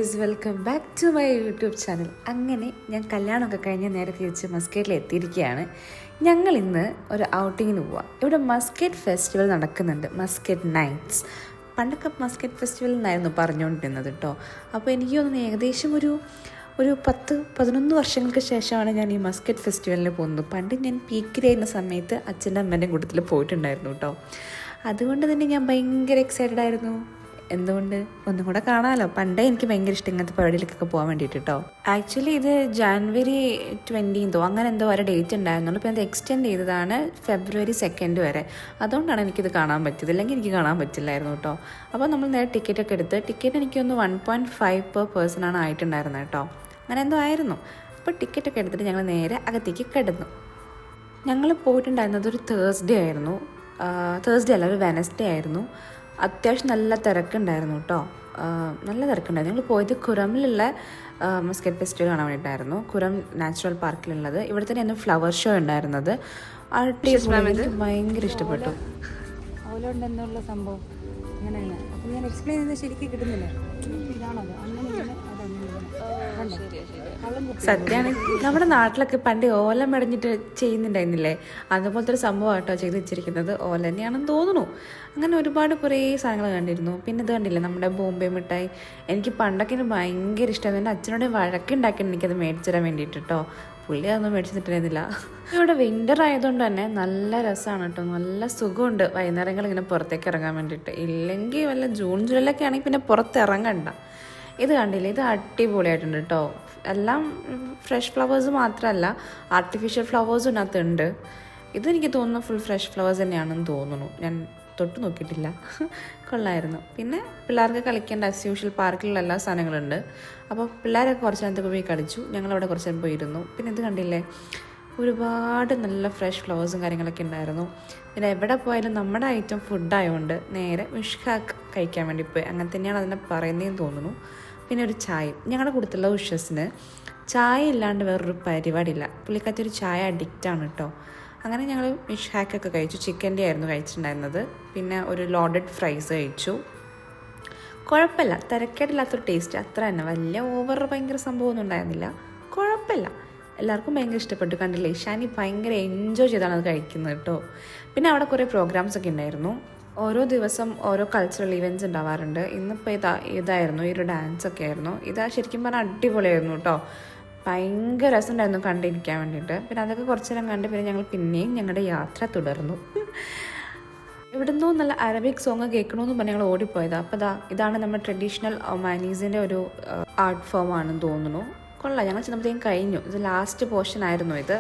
Guys, welcome back to my YouTube channel. അങ്ങനെ ഞാൻ കല്യാണമൊക്കെ കഴിഞ്ഞ് നേരെ തിരിച്ച് മസ്കറ്റിൽ എത്തിയിരിക്കുകയാണ്. ഞങ്ങൾ ഇന്ന് ഒരു ഔട്ടിങ്ങിന് പോവാം. ഇവിടെ മസ്കറ്റ് ഫെസ്റ്റിവൽ നടക്കുന്നുണ്ട്, മസ്കറ്റ് നൈറ്റ്സ്. പണ്ടൊക്കെ മസ്കറ്റ് ഫെസ്റ്റിവൽ എന്നായിരുന്നു പറഞ്ഞുകൊണ്ടിരുന്നത് കേട്ടോ. അപ്പോൾ എനിക്ക് തോന്നുന്നു ഏകദേശം ഒരു 10-11 വർഷങ്ങൾക്ക് ശേഷമാണ് ഞാൻ ഈ മസ്കറ്റ് ഫെസ്റ്റിവലിന് പോകുന്നത്. പണ്ട് ഞാൻ പീക്കിലായിരുന്ന സമയത്ത് അച്ഛൻ്റെ അമ്മേൻ്റെയും കൂട്ടത്തിൽ പോയിട്ടുണ്ടായിരുന്നു കേട്ടോ. അതുകൊണ്ട് തന്നെ ഞാൻ ഭയങ്കര എക്സൈറ്റഡ് ആയിരുന്നു. എന്തുകൊണ്ട് ഒന്നും കൂടെ കാണാമല്ലോ. പണ്ടേ എനിക്ക് ഭയങ്കര ഇഷ്ടം ഇങ്ങനത്തെ പരിപാടിയിലേക്കൊക്കെ പോകാൻ വേണ്ടിയിട്ട് കേട്ടോ. ആക്ച്വലി ഇത് ജാനുവരി 20 അങ്ങനെ എന്തോ വരെ ഡേറ്റ് ഉണ്ടായിരുന്നുള്ളൂ. ഇപ്പോൾ അത് എക്സ്റ്റെൻഡ് ചെയ്തതാണ് ഫെബ്രുവരി 2 വരെ. അതുകൊണ്ടാണ് എനിക്കിത് കാണാൻ പറ്റിയത്, അല്ലെങ്കിൽ എനിക്ക് കാണാൻ പറ്റില്ലായിരുന്നു കേട്ടോ. അപ്പോൾ നമ്മൾ നേരെ ടിക്കറ്റൊക്കെ എടുത്ത്, ടിക്കറ്റ് എനിക്കൊന്ന് 1.5 per person ആണ് ആയിട്ടുണ്ടായിരുന്നത് കേട്ടോ. അങ്ങനെ എന്തോ ആയിരുന്നു. അപ്പോൾ ടിക്കറ്റൊക്കെ എടുത്തിട്ട് ഞങ്ങൾ നേരെ അകത്തേക്ക് കിടന്നു. ഞങ്ങൾ പോയിട്ടുണ്ടായിരുന്നത് ഒരു തേഴ്സ്ഡേ ആയിരുന്നു. തേഴ്സ്ഡേ അല്ല, ഒരു വെനസ്ഡേ ആയിരുന്നു. അത്യാവശ്യം നല്ല തിരക്കുണ്ടായിരുന്നു കേട്ടോ. നല്ല തിരക്കുണ്ടായിരുന്നു. ഞങ്ങൾ പോയത് ഖുറമിലുള്ള മസ്കറ്റ് ഫെസ്റ്റിവൽ കാണാൻ വേണ്ടിയിട്ടായിരുന്നു. ഖുറം നാച്ചുറൽ പാർക്കിലുള്ളത്. ഇവിടെ തന്നെയായിരുന്നു ഫ്ലവർ ഷോ ഉണ്ടായിരുന്നത്. എനിക്ക് ഭയങ്കര ഇഷ്ടപ്പെട്ടു. ഓല ഉണ്ടെന്നുള്ള സംഭവം അങ്ങനെയാണ്. അപ്പം ഞാൻ എക്സ്പ്ലെയിൻ ചെയ്യുന്നത് ശരിക്കും കിട്ടുന്നില്ല. ഇതാണത്, അങ്ങനെ സത്യമാണ്. നമ്മുടെ നാട്ടിലൊക്കെ പണ്ട് ഓല മെടഞ്ഞിട്ട് ചെയ്യുന്നുണ്ടായിരുന്നില്ലേ, അതുപോലത്തെ ഒരു സംഭവം കേട്ടോ ചെയ്ത് വെച്ചിരിക്കുന്നത്. ഓല തന്നെയാണെന്ന് തോന്നുന്നു. അങ്ങനെ ഒരുപാട് കുറേ സാധനങ്ങൾ കണ്ടിരുന്നു. പിന്നെ ഇത് കണ്ടില്ലേ, നമ്മുടെ ബോംബെ മിഠായി. എനിക്ക് പണ്ടൊക്കെ എനിക്ക് ഭയങ്കര ഇഷ്ടമായിരുന്നു. എൻ്റെ അച്ഛനോട് വഴക്കുണ്ടാക്കി എനിക്കത് മേടിച്ചു തരാൻ വേണ്ടിയിട്ട് കേട്ടോ. പുള്ളി അതൊന്നും മേടിച്ചു തരുന്നില്ല. ഇവിടെ വിൻ്റർ ആയതുകൊണ്ട് തന്നെ നല്ല രസമാണ് കേട്ടോ. നല്ല സുഖമുണ്ട് വൈകുന്നേരങ്ങൾ ഇങ്ങനെ പുറത്തേക്ക് ഇറങ്ങാൻ വേണ്ടിയിട്ട്. ഇല്ലെങ്കിൽ വല്ല ജൂൺ ജൂലൈയിലൊക്കെ ആണെങ്കിൽ പിന്നെ പുറത്തിറങ്ങണ്ട. ഇത് കണ്ടില്ലേ, ഇത് അടിപൊളിയായിട്ടുണ്ട് കേട്ടോ. എല്ലാം ഫ്രഷ് ഫ്ലവേഴ്സ് മാത്രമല്ല, ആർട്ടിഫിഷ്യൽ ഫ്ലവേഴ്സും ഇതിനകത്തുണ്ട്. ഇതെനിക്ക് തോന്നുന്നു ഫുൾ ഫ്രഷ് ഫ്ലവേഴ്സ് തന്നെയാണെന്ന് തോന്നുന്നു. ഞാൻ തൊട്ട് നോക്കിയിട്ടില്ല. കൊള്ളായിരുന്നു. പിന്നെ പിള്ളേർക്ക് കളിക്കേണ്ട ആസ് യൂഷ്വൽ പാർക്കിലുള്ള എല്ലാ സാധനങ്ങളുണ്ട്. അപ്പോൾ പിള്ളേരൊക്കെ കുറച്ച് നേരത്തേക്ക് പോയി കളിച്ചു. ഞങ്ങളവിടെ കുറച്ച് നേരം പോയിരുന്നു. പിന്നെ ഇത് കണ്ടില്ലേ, ഒരുപാട് നല്ല ഫ്രഷ് ഫ്ലവേഴ്സും കാര്യങ്ങളൊക്കെ ഉണ്ടായിരുന്നു. പിന്നെ എവിടെ പോയാലും നമ്മുടെ ഐറ്റം ഫുഡായതുകൊണ്ട് നേരെ മിഷ്കാക്ക് കഴിക്കാൻ വേണ്ടി പോയി. അങ്ങനെ തന്നെയാണ് അതിനെ പറയുന്നതെന്ന് തോന്നുന്നു. പിന്നെ ഒരു ചായ. ഞങ്ങളുടെ കൂട്ടത്തിലുള്ള ഉഷസിന് ചായ ഇല്ലാണ്ട് വേറൊരു പരിപാടിയില്ല. പുള്ളിക്കാരത്തി ഒരു ചായ അഡിക്റ്റാണ് കേട്ടോ. അങ്ങനെ ഞങ്ങൾ മിഷ്കാക്കൊക്കെ കഴിച്ചു. ചിക്കൻ്റെ ആയിരുന്നു കഴിച്ചിട്ടുണ്ടായിരുന്നത്. പിന്നെ ഒരു ലോഡഡ് ഫ്രൈസ് കഴിച്ചു. കുഴപ്പമില്ല, തിരക്കേടില്ലാത്തൊരു ടേസ്റ്റ്. അത്ര തന്നെ വലിയ ഓവർ ഭയങ്കര സംഭവമൊന്നും ഉണ്ടായിരുന്നില്ല. കുഴപ്പമില്ല, എല്ലാവർക്കും ഭയങ്കര ഇഷ്ടപ്പെട്ടു. കണ്ടില്ലേ, ഷാനി ഭയങ്കര എൻജോയ് ചെയ്താണ് അത് കഴിക്കുന്നത് കേട്ടോ. പിന്നെ അവിടെ കുറേ പ്രോഗ്രാംസ് ഒക്കെ ഉണ്ടായിരുന്നു. ഓരോ ദിവസം ഓരോ കൾച്ചറൽ ഇവൻറ്റ്സ് ഉണ്ടാവാറുണ്ട്. ഇന്നിപ്പോൾ ഇതായിരുന്നു, ഈ ഒരു ഡാൻസൊക്കെ ആയിരുന്നു. ഇതാ ശരിക്കും പറഞ്ഞാൽ അടിപൊളിയായിരുന്നു കേട്ടോ. ഭയങ്കര രസമുണ്ടായിരുന്നു കണ്ടിരിക്കാൻ വേണ്ടിയിട്ട്. പിന്നെ അതൊക്കെ കുറച്ച് നേരം കണ്ട് പിന്നെ ഞങ്ങൾ പിന്നെയും ഞങ്ങളുടെ യാത്ര തുടർന്നു. ഇവിടുന്ന് നല്ല അറബിക് സോങ് കേൾക്കണമെന്ന് പറഞ്ഞ് ഞങ്ങൾ ഓടിപ്പോയതാണ്. അപ്പോൾ ഇതാണ് നമ്മുടെ ട്രഡീഷണൽ ഒമാനീസിൻ്റെ ഒരു ആർട്ട് ഫോം ആണെന്ന് തോന്നുന്നു. കൊള്ളാം. ഞങ്ങൾ ചെന്നപ്പോഴത്തേക്കും കഴിഞ്ഞു. ഇത് ലാസ്റ്റ് പോർഷൻ ആയിരുന്നു ഇത്.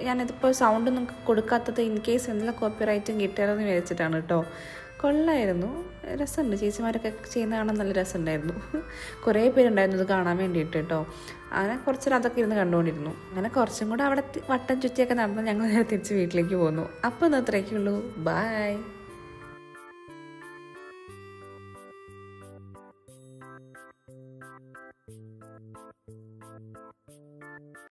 ഞാനിതിപ്പോൾ സൗണ്ടൊന്നും കൊടുക്കാത്തത് ഇൻ കേസ് എന്തെല്ലാം കോപ്പിറൈറ്റും കിട്ടിയാലെന്ന് വിചാരിച്ചിട്ടാണ് കേട്ടോ. കൊള്ളായിരുന്നു, രസമുണ്ട്. ചേച്ചിമാരൊക്കെ ചെയ്യുന്ന കാണാൻ നല്ല രസമുണ്ടായിരുന്നു. കുറേ പേരുണ്ടായിരുന്നു ഇത് കാണാൻ വേണ്ടിയിട്ട് കേട്ടോ. അങ്ങനെ കുറച്ചേരം അതൊക്കെ ഇരുന്ന് കണ്ടുകൊണ്ടിരുന്നു. അങ്ങനെ കുറച്ചും കൂടെ അവിടെ വട്ടം ചുറ്റിയൊക്കെ നടന്ന് ഞങ്ങൾ നേരെ തിരിച്ച് വീട്ടിലേക്ക് പോന്നു. അപ്പോൾ ഇന്ന് അത്രയൊക്കെ ഉള്ളൂ. ബൈ.